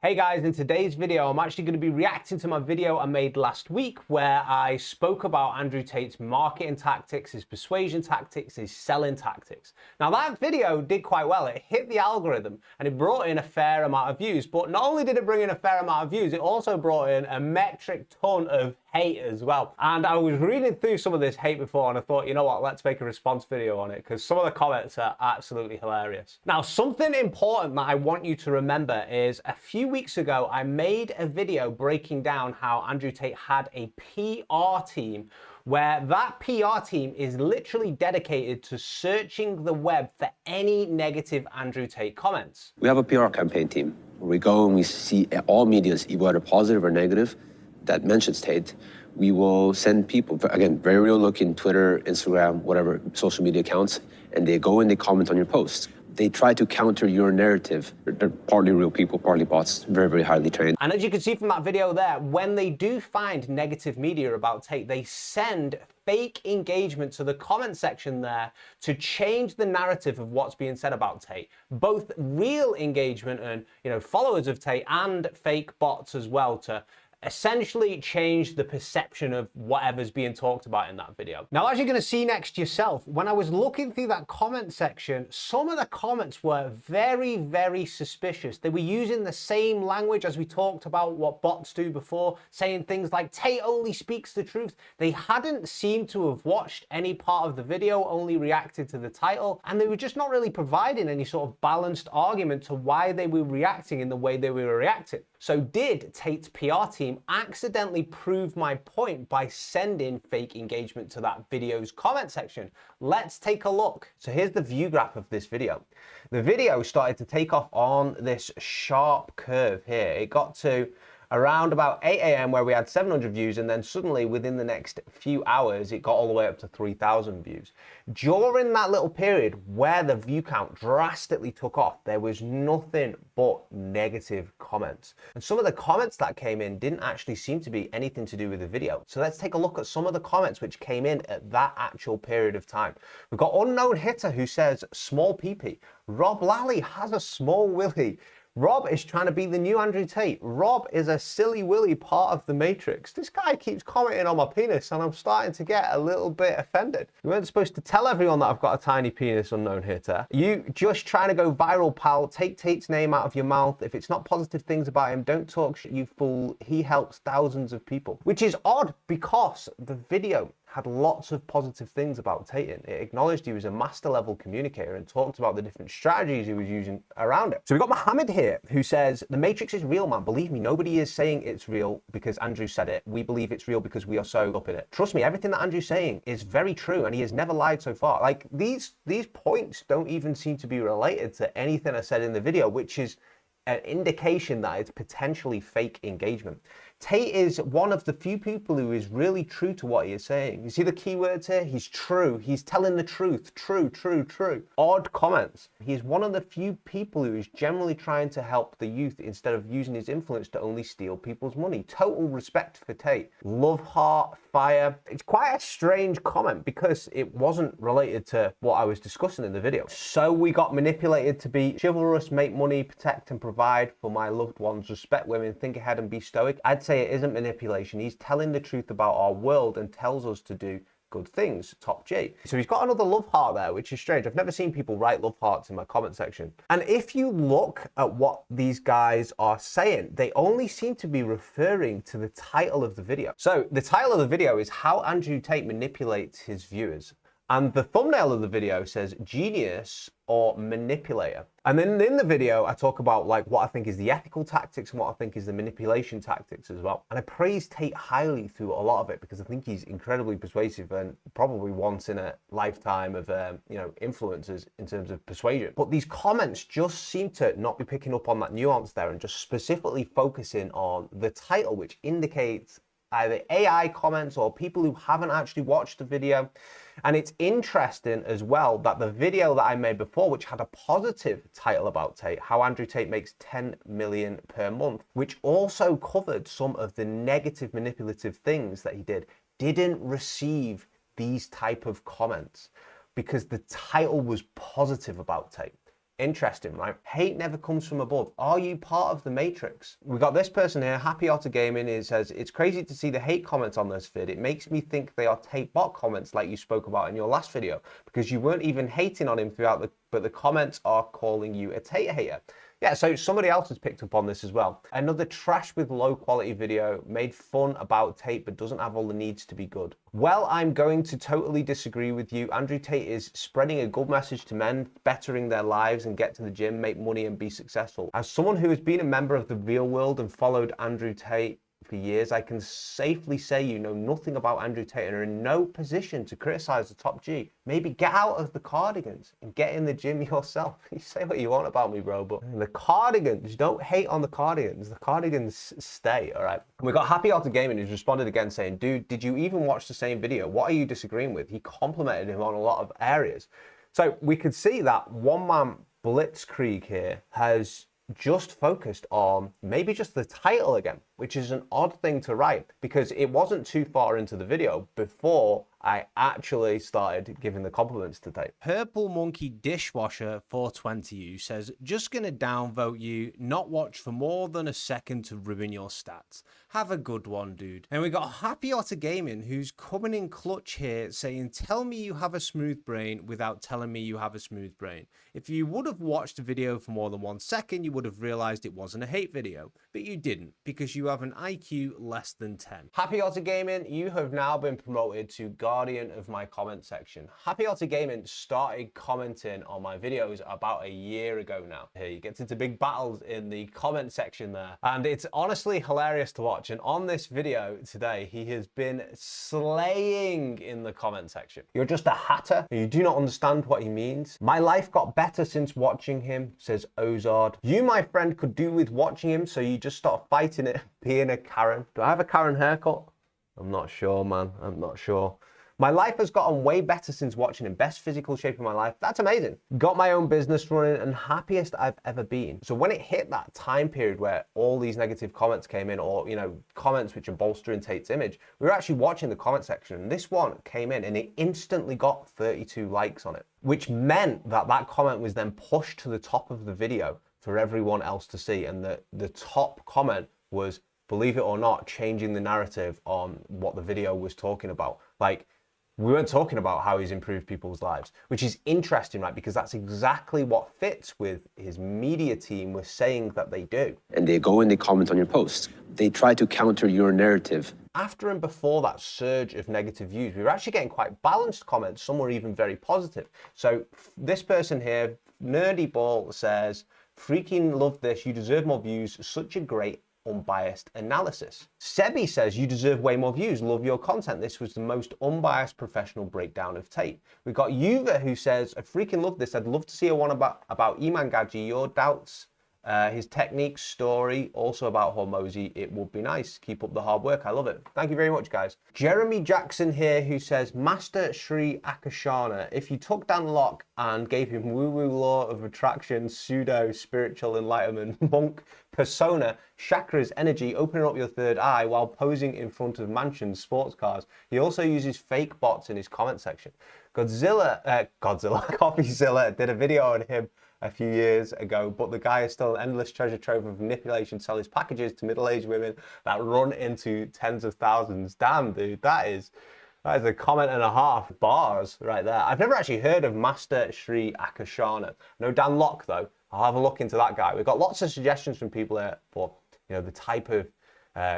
Hey guys, in today's video, I'm actually going to be reacting to my video I made last week where I spoke about Andrew Tate's marketing tactics, his persuasion tactics, his selling tactics. Now that video did quite well. It hit the algorithm and it brought in a fair amount of views, but not only did it bring in a fair amount of views, it also brought in a metric ton of hate as well. And I was reading through some of this hate before and I thought, you know what, let's make a response video on it because some of the comments are absolutely hilarious. Now, something important that I want you to remember is a few weeks ago, I made a video breaking down how Andrew Tate had a PR team where that PR team is literally dedicated to searching the web for any negative Andrew Tate comments. We have a PR campaign team where we go and we see all medias, whether positive or negative, that mentions Tate. We will send people, again, very real looking, Twitter, Instagram, whatever social media accounts, and they go and they comment on your posts. They try to counter your narrative. They're partly real people, partly bots, very, very highly trained. And as you can see from that video there, when they do find negative media about Tate, they send fake engagement to the comment section there to change the narrative of what's being said about Tate. Both real engagement and, followers of Tate and fake bots as well to essentially change the perception of whatever's being talked about in that video. Now, as you're going to see next yourself, when I was looking through that comment section, some of the comments were very, very suspicious. They were using the same language as we talked about what bots do before, saying things like Tate only speaks the truth. They hadn't seemed to have watched any part of the video, only reacted to the title, and they were just not really providing any sort of balanced argument to why they were reacting in the way they were reacting. So did Tate's PR team accidentally prove my point by sending fake engagement to that video's comment section? Let's take a look. So here's the view graph of this video. The video started to take off on this sharp curve here. It got to around about 8 a.m. where we had 700 views, and then suddenly within the next few hours it got all the way up to 3,000 views. During that little period where the view count drastically took off, there was nothing but negative comments. And some of the comments that came in didn't actually seem to be anything to do with the video. So let's take a look at some of the comments which came in at that actual period of time. We've got Unknown Hitter who says, small peepee. Rob Lally has a small willy. Rob is trying to be the new Andrew Tate. Rob is a silly willy part of the Matrix. This guy keeps commenting on my penis and I'm starting to get a little bit offended. You weren't supposed to tell everyone that I've got a tiny penis, Unknown Hitter. You just trying to go viral, pal. Take Tate's name out of your mouth. If it's not positive things about him, don't talk shit, you fool. He helps thousands of people. Which is odd because the video had lots of positive things about Tate. It acknowledged he was a master level communicator and talked about the different strategies he was using around it. So we've got Mohammed here who says, the Matrix is real, man. Believe me, nobody is saying it's real because Andrew said it. We believe it's real because we are so up in it. Trust me, everything that Andrew's saying is very true and he has never lied so far. Like these points don't even seem to be related to anything I said in the video, which is an indication that it's potentially fake engagement. Tate is one of the few people who is really true to what he is saying. You see the keywords here? He's true. He's telling the truth. True, true, true. Odd comments. He's one of the few people who is generally trying to help the youth instead of using his influence to only steal people's money. Total respect for Tate. Love heart, fire. It's quite a strange comment because it wasn't related to what I was discussing in the video. So we got manipulated to be chivalrous, make money, protect and provide for my loved ones, respect women, think ahead and be stoic. I'd say it isn't manipulation. He's telling the truth about our world and tells us to do good things. Top G. So he's got another love heart there, which is strange. I've never seen people write love hearts in my comment section. And if you look at what these guys are saying, they only seem to be referring to the title of the video. So the title of the video is How Andrew Tate Manipulates His Viewers. And the thumbnail of the video says genius or manipulator. And then in the video, I talk about like what I think is the ethical tactics and what I think is the manipulation tactics as well. And I praise Tate highly through a lot of it because I think he's incredibly persuasive and probably once in a lifetime of, influencers in terms of persuasion. But these comments just seem to not be picking up on that nuance there and just specifically focusing on the title, which indicates either AI comments or people who haven't actually watched the video. And it's interesting as well that the video that I made before, which had a positive title about Tate, how Andrew Tate makes 10 million per month, which also covered some of the negative manipulative things that he did, didn't receive these type of comments because the title was positive about Tate. Interesting, right? Hate never comes from above. Are you part of the matrix? We got this person here, Happy Otter Gaming, it says, it's crazy to see the hate comments on this vid. It makes me think they are Tate bot comments like you spoke about in your last video, because you weren't even hating on him throughout, but the comments are calling you a Tate hater. Yeah, so somebody else has picked up on this as well. Another trash with low quality video made fun about Tate but doesn't have all the needs to be good. Well, I'm going to totally disagree with you. Andrew Tate is spreading a good message to men, bettering their lives and get to the gym, make money and be successful. As someone who has been a member of the real world and followed Andrew Tate for years, I can safely say you know nothing about Andrew Tate and are in no position to criticize the top G. Maybe get out of the cardigans and get in the gym yourself. You say what you want about me, bro, but the cardigans, don't hate on the cardigans. The cardigans stay, all right? We got Happy Otter Gaming who's responded again saying, dude, did you even watch the same video? What are you disagreeing with? He complimented him on a lot of areas. So we could see that one-man blitzkrieg here has just focused on maybe just the title again, which is an odd thing to write because it wasn't too far into the video before I actually started giving the compliments to Tate. Purple Monkey Dishwasher 420U says, just gonna downvote you, not watch for more than a second to ruin your stats. Have a good one, dude. And we got Happy Otter Gaming who's coming in clutch here saying, tell me you have a smooth brain without telling me you have a smooth brain. If you would have watched the video for more than 1 second, you would have realized it wasn't a hate video, but you didn't because you have an IQ less than 10. Happy Otter Gaming, you have now been promoted to guardian of my comment section. Happy Otter Gaming started commenting on my videos about a year ago now. He gets into big battles in the comment section there, and it's honestly hilarious to watch. And on this video today, he has been slaying in the comment section. You're just a hatter. You do not understand what he means. My life got better since watching him, says Ozard. You, my friend, could do with watching him, so you just start fighting it, being a Karen. Do I have a Karen haircut? I'm not sure, man. I'm not sure. My life has gotten way better since watching him. Best physical shape of my life. That's amazing. Got my own business running and happiest I've ever been. So when it hit that time period where all these negative comments came in, or, you know, comments which are bolstering Tate's image, we were actually watching the comment section and this one came in and it instantly got 32 likes on it, which meant that that comment was then pushed to the top of the video for everyone else to see. And the top comment was, believe it or not, changing the narrative on what the video was talking about. Like, we weren't talking about how he's improved people's lives, which is interesting, right? Because that's exactly what fits with his media team was saying that they do. And they go and they comment on your posts. They try to counter your narrative. After and before that surge of negative views, we were actually getting quite balanced comments. Some were even very positive. So this person here, Nerdy Ball, says, freaking love this. You deserve more views. Such a great unbiased analysis. Sebi says, you deserve way more views. Love your content. This was the most unbiased professional breakdown of Tate. We've got Yuva who says, I freaking love this. I'd love to see a one about Iman Gadji. Your doubts, his technique, story, also about Hormozy. It would be nice. Keep up the hard work. I love it. Thank you very much, guys. Jeremy Jackson here who says, Master Sri Akarshana, if you took Dan Locke and gave him woo-woo law of attraction, pseudo spiritual enlightenment, monk persona, chakras, energy, opening up your third eye while posing in front of mansions, sports cars. He also uses fake bots in his comment section. Coffeezilla did a video on him a few years ago, but the guy is still an endless treasure trove of manipulation, sell his packages to middle-aged women that run into tens of thousands. Damn, dude, that is a comment and a half. Bars right there. I've never actually heard of Master Sri Akarshana. No Dan Locke, though. I'll have a look into that guy. We've got lots of suggestions from people here for, you know, the type of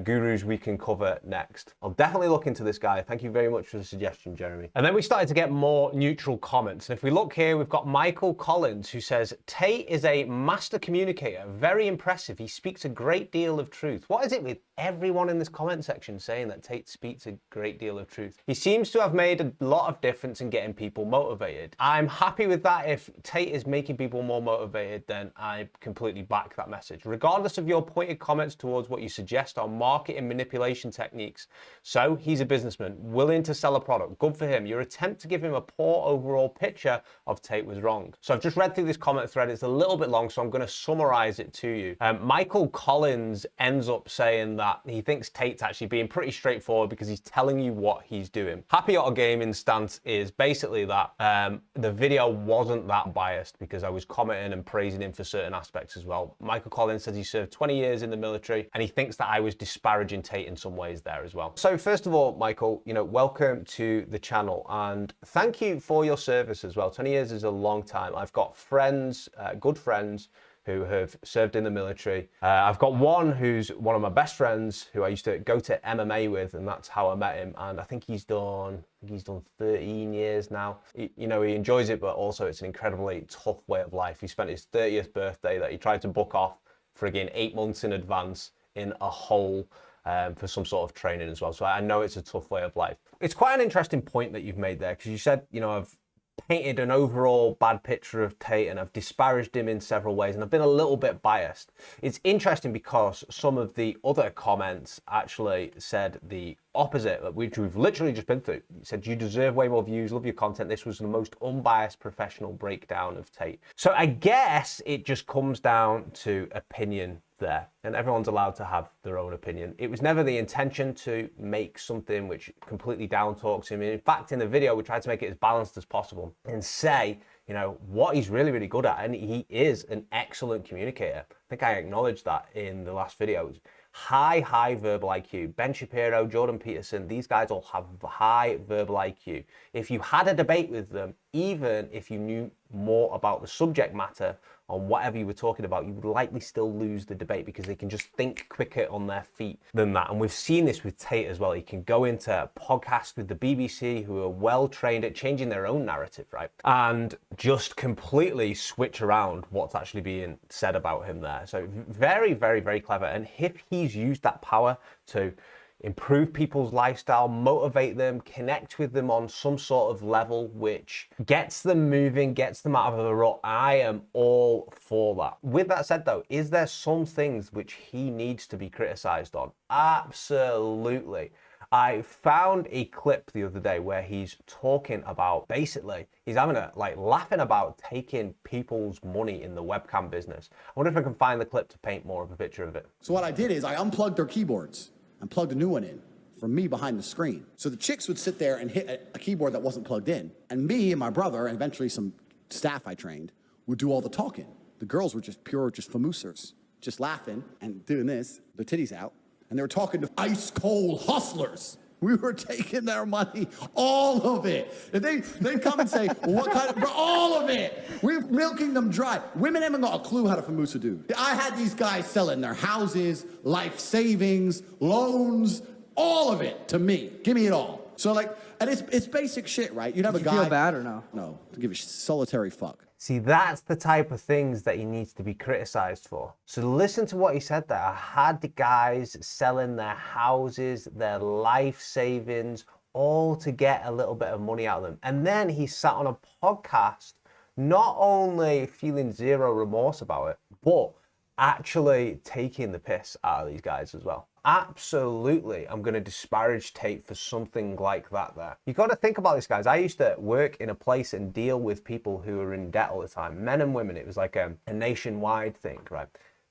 gurus we can cover next. I'll definitely look into this guy. Thank you very much for the suggestion, Jeremy. And then we started to get more neutral comments. And if we look here, we've got Michael Collins who says, Tate is a master communicator, very impressive. He speaks a great deal of truth. What is it with everyone in this comment section saying that Tate speaks a great deal of truth? He seems to have made a lot of difference in getting people motivated. I'm happy with that. If Tate is making people more motivated, then I completely back that message. Regardless of your pointed comments towards what you suggest on on marketing manipulation techniques. So he's a businessman, willing to sell a product. Good for him. Your attempt to give him a poor overall picture of Tate was wrong. So I've just read through this comment thread. It's a little bit long, so I'm going to summarize it to you. Michael Collins ends up saying that he thinks Tate's actually being pretty straightforward because he's telling you what he's doing. Happy Auto Gaming stance is basically that the video wasn't that biased because I was commenting and praising him for certain aspects as well. Michael Collins says he served 20 years in the military and he thinks that I was disparaging Tate in some ways there as well. So first of all, Michael, you know, welcome to the channel and thank you for your service as well. 20 years is a long time. I've got friends, good friends, who have served in the military. I've got one who's one of my best friends who I used to go to MMA with, and that's how I met him. And I think he's done 13 years now. You know, he enjoys it, but also it's an incredibly tough way of life. He spent his 30th birthday that he tried to book off friggin' 8 months in advance in a hole for some sort of training as well. So I know it's a tough way of life. It's quite an interesting point that you've made there, because you said, you know, I've painted an overall bad picture of Tate and I've disparaged him in several ways and I've been a little bit biased. It's interesting because some of the other comments actually said the opposite, which we've literally just been through. He said, you deserve way more views, love your content. This was the most unbiased professional breakdown of Tate. So I guess it just comes down to opinion there, and everyone's allowed to have their own opinion. It was never the intention to make something which completely down talks him. In fact, in the video, we tried to make it as balanced as possible and say, you know, what he's really, really good at. And he is an excellent communicator. I think I acknowledged that in the last video. High verbal IQ. Ben Shapiro, Jordan Peterson, these guys all have high verbal IQ. If you had a debate with them, even if you knew more about the subject matter on whatever you were talking about, you would likely still lose the debate because they can just think quicker on their feet than that. And we've seen this with Tate as well. He can go into podcasts with the BBC who are well trained at changing their own narrative, right? And just completely switch around what's actually being said about him there. So very, very, very clever. And if he's used that power to improve people's lifestyle, motivate them, connect with them on some sort of level which gets them moving, gets them out of the rut, I am all for that. With that said though, is there some things which he needs to be criticized on? Absolutely. I found a clip the other day where he's talking about, basically, he's having a, laughing about taking people's money in the webcam business. I wonder if I can find the clip to paint more of a picture of it. So what I did is I unplugged their keyboards and plugged a new one in from me behind the screen. So the chicks would sit there and hit a keyboard that wasn't plugged in. And me and my brother, and eventually some staff I trained, would do all the talking. The girls were just pure, just famoosers, just laughing and doing this, their titties out. And they were talking to ice cold hustlers. We were taking their money, all of it. And they'd come and say, well, what kind of, all of it. We're milking them dry. Women haven't got a clue how to famusa do. I had these guys selling their houses, life savings, loans, all of it to me. Give me it all. So and it's basic shit, right? You'd have a guy. You feel bad or no? No, to give a solitary fuck. See, that's the type of things that he needs to be criticized for. So listen to what he said there. I had the guys selling their houses, their life savings, all to get a little bit of money out of them. And then he sat on a podcast, not only feeling zero remorse about it, but actually taking the piss out of these guys as well. Absolutely, I'm going to disparage Tate for something like that there. You got to think about this, guys. I used to work in a place and deal with people who are in debt all the time, men and women. It was like a nationwide thing, right?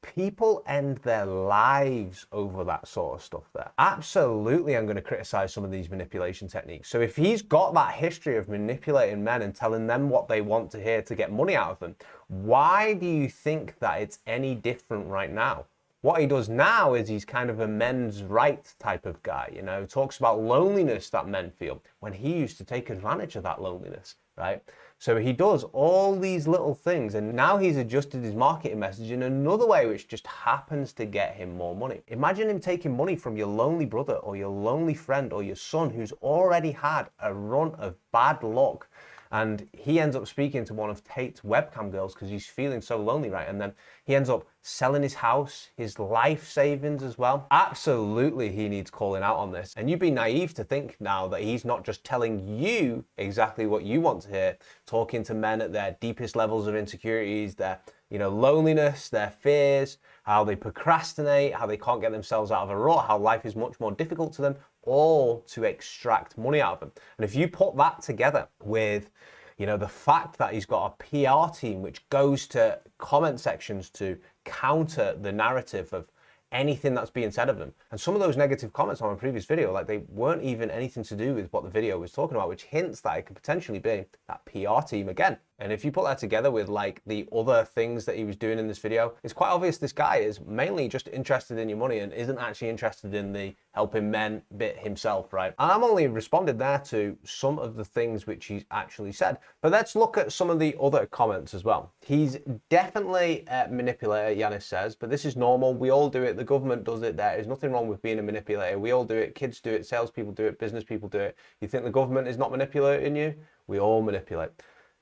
People end their lives over that sort of stuff there. Absolutely, I'm going to criticize some of these manipulation techniques. So if he's got that history of manipulating men and telling them what they want to hear to get money out of them, why do you think that it's any different right now? What he does now is he's kind of a men's rights type of guy, you know, talks about loneliness that men feel when he used to take advantage of that loneliness, right? So he does all these little things, and now he's adjusted his marketing message in another way which just happens to get him more money. Imagine him taking money from your lonely brother or your lonely friend or your son who's already had a run of bad luck, and he ends up speaking to one of Tate's webcam girls because he's feeling so lonely, right? And then he ends up selling his house, his life savings as well. Absolutely, he needs calling out on this. And you'd be naive to think now that he's not just telling you exactly what you want to hear, talking to men at their deepest levels of insecurities, their loneliness, their fears, how they procrastinate, how they can't get themselves out of a rut, how life is much more difficult to them, all to extract money out of them. And if you put that together with the fact that he's got a PR team which goes to comment sections to counter the narrative of anything that's being said of them. And some of those negative comments on a previous video, like, they weren't even anything to do with what the video was talking about, which hints that it could potentially be that PR team again. And if you put that together with like the other things that he was doing in this video, it's quite obvious this guy is mainly just interested in your money and isn't actually interested in the helping men bit himself, right? And I'm only responded there to some of the things which he's actually said. But let's look at some of the other comments as well. He's definitely a manipulator, Yanis says, but this is normal. We all do it. The government does it. There is nothing wrong with being a manipulator. We all do it. Kids do it. Salespeople do it. Business people do it. You think the government is not manipulating you? We all manipulate.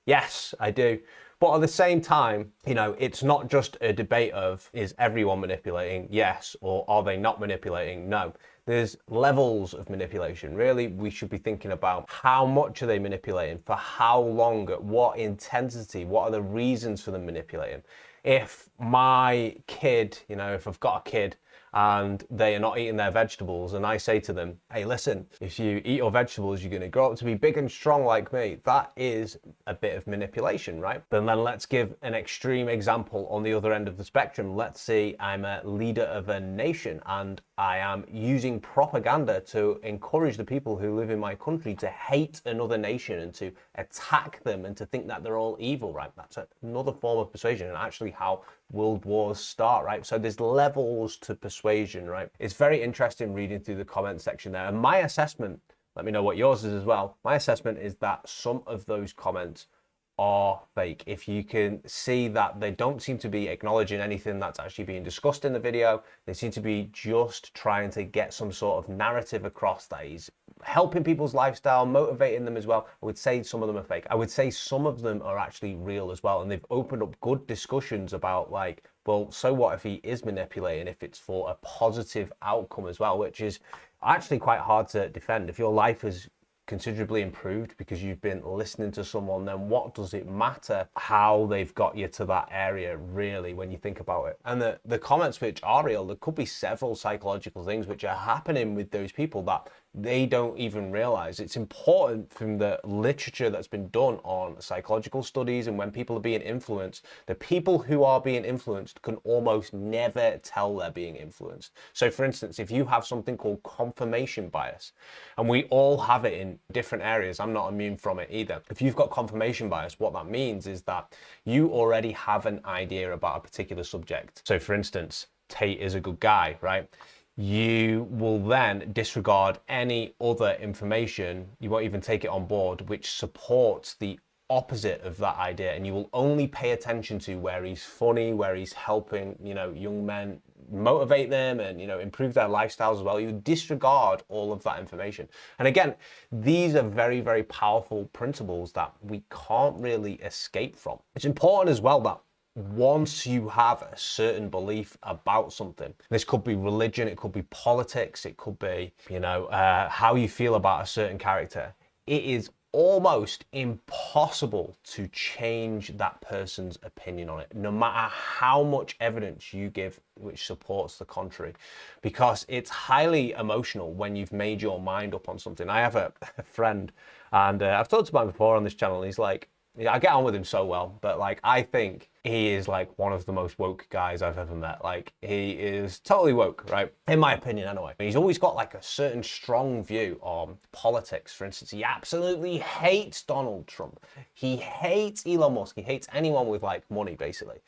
Yes, I do. But at the same time, it's not just a debate of, is everyone manipulating? Yes. Or are they not manipulating? No. There's levels of manipulation. Really, we should be thinking about how much are they manipulating, for how long, at what intensity, what are the reasons for them manipulating? If my kid, if I've got a kid and they are not eating their vegetables, and I say to them, hey, listen, if you eat your vegetables, you're going to grow up to be big and strong like me. That is a bit of manipulation, right? But then let's give an extreme example on the other end of the spectrum. Let's say I'm a leader of a nation and I am using propaganda to encourage the people who live in my country to hate another nation and to attack them and to think that they're all evil, right? That's another form of persuasion, and actually how world wars start, right? So there's levels to persuasion, right? It's very interesting reading through the comment section there. And my assessment, let me know what yours is as well. My assessment is that some of those comments are fake. If you can see that they don't seem to be acknowledging anything that's actually being discussed in the video, they seem to be just trying to get some sort of narrative across that he's helping people's lifestyle, motivating them as well. I would say some of them are fake. I would say some of them are actually real as well. And they've opened up good discussions about, like, well, so what if he is manipulating, if it's for a positive outcome as well, which is actually quite hard to defend. If your life is considerably improved because you've been listening to someone, then what does it matter how they've got you to that area, really, when you think about it? And the comments which are real, there could be several psychological things which are happening with those people that they don't even realize. It's important from the literature that's been done on psychological studies, and when people are being influenced, the people who are being influenced can almost never tell they're being influenced. So for instance, if you have something called confirmation bias, and we all have it in different areas, I'm not immune from it either. If you've got confirmation bias, what that means is that you already have an idea about a particular subject. So for instance, Tate is a good guy, right? You will then disregard any other information, you won't even take it on board, which supports the opposite of that idea, and you will only pay attention to where he's funny, where he's helping, young men motivate them and, improve their lifestyles as well. You disregard all of that information. And again, these are very, very powerful principles that we can't really escape from. It's important as well that once you have a certain belief about something, this could be religion, it could be politics, it could be, how you feel about a certain character, it is almost impossible to change that person's opinion on it, no matter how much evidence you give which supports the contrary, because it's highly emotional when you've made your mind up on something. I have a friend, and I've talked about him before on this channel, and he's like, I get on with him so well, but like, I think he is like one of the most woke guys I've ever met. Like, he is totally woke, right? In my opinion, anyway. He's always got like a certain strong view on politics. For instance, he absolutely hates Donald Trump. He hates Elon Musk. He hates anyone with like money, basically.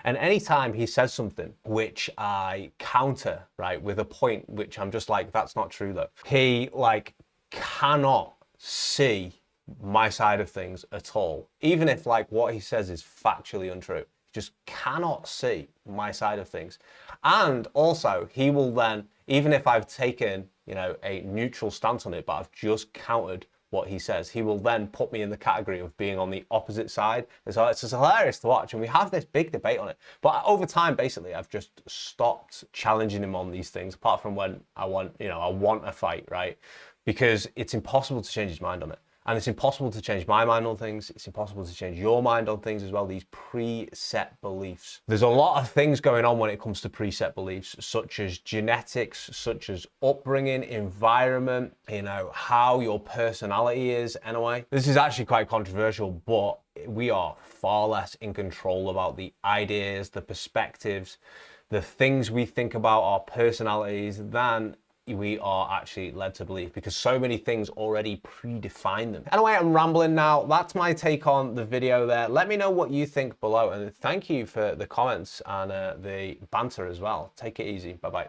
And anytime he says something which I counter, right, with a point which I'm just like, that's not true though. He like cannot see my side of things at all, even if like what he says is factually untrue. He just cannot see my side of things. And also, he will then, even if I've taken a neutral stance on it, but I've just countered what he says, he will then put me in the category of being on the opposite side. And so it's just hilarious to watch, and we have this big debate on it. But over time, basically, I've just stopped challenging him on these things, apart from when I want a fight, right? Because it's impossible to change his mind on it. And it's impossible to change my mind on things. It's impossible to change your mind on things as well, these preset beliefs. There's a lot of things going on when it comes to preset beliefs, such as genetics, such as upbringing, environment, you know, how your personality is anyway. This is actually quite controversial, but we are far less in control about the ideas, the perspectives, the things we think about our personalities than we are actually led to believe, because so many things already predefine them. Anyway, I'm rambling now. That's my take on the video there. Let me know what you think below, and thank you for the comments and the banter as well. Take it easy. Bye-bye.